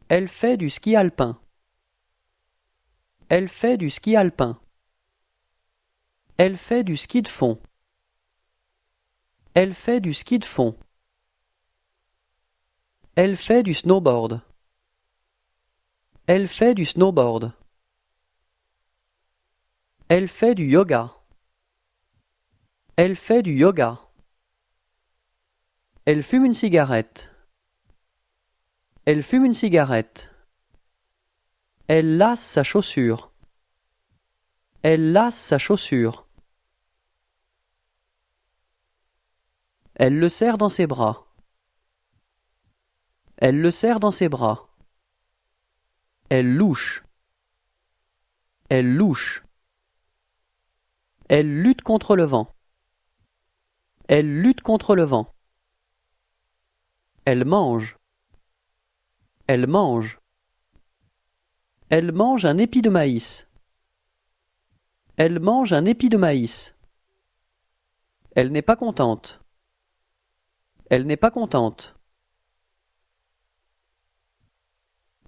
Elle fait du ski alpin. Elle fait du ski alpin. Elle fait du ski de fond. Elle fait du ski de fond. Elle fait du snowboard. Elle fait du snowboard. Elle fait du yoga. Elle fait du yoga. Elle fume une cigarette. Elle fume une cigarette. Elle lasse sa chaussure. Elle lasse sa chaussure. Elle le serre dans ses bras. Elle le serre dans ses bras. Elle louche. Elle louche. Elle lutte contre le vent. Elle lutte contre le vent. Elle mange. Elle mange. Elle mange un épi de maïs. Elle mange un épi de maïs. Elle n'est pas contente. Elle n'est pas contente.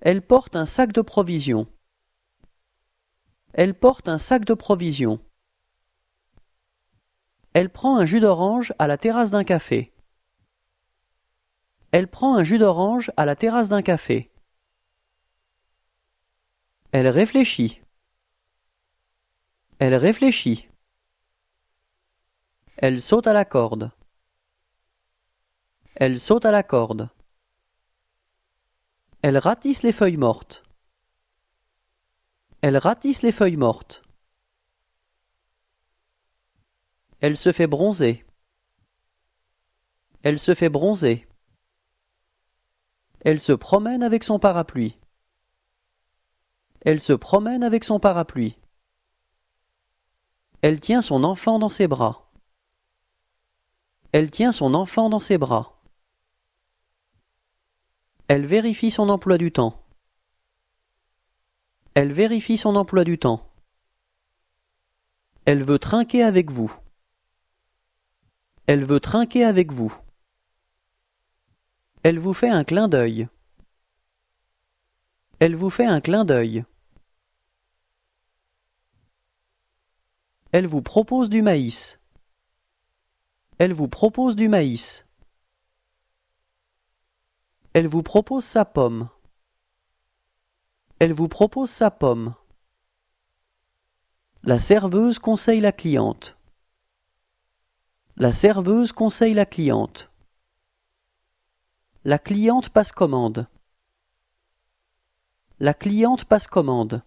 Elle porte un sac de provisions. Elle porte un sac de provisions. Elle prend un jus d'orange à la terrasse d'un café. Elle prend un jus d'orange à la terrasse d'un café. Elle réfléchit. Elle réfléchit. Elle saute à la corde. Elle saute à la corde. Elle ratisse les feuilles mortes. Elle ratisse les feuilles mortes. Elle se fait bronzer. Elle se fait bronzer. Elle se promène avec son parapluie. Elle se promène avec son parapluie. Elle tient son enfant dans ses bras. Elle tient son enfant dans ses bras. Elle vérifie son emploi du temps. Elle vérifie son emploi du temps. Elle veut trinquer avec vous. Elle veut trinquer avec vous. Elle vous fait un clin d'œil. Elle vous fait un clin d'œil. Elle vous propose du maïs. Elle vous propose du maïs. Elle vous propose sa pomme. Elle vous propose sa pomme. La serveuse conseille la cliente. La serveuse conseille la cliente. La cliente passe commande. La cliente passe commande.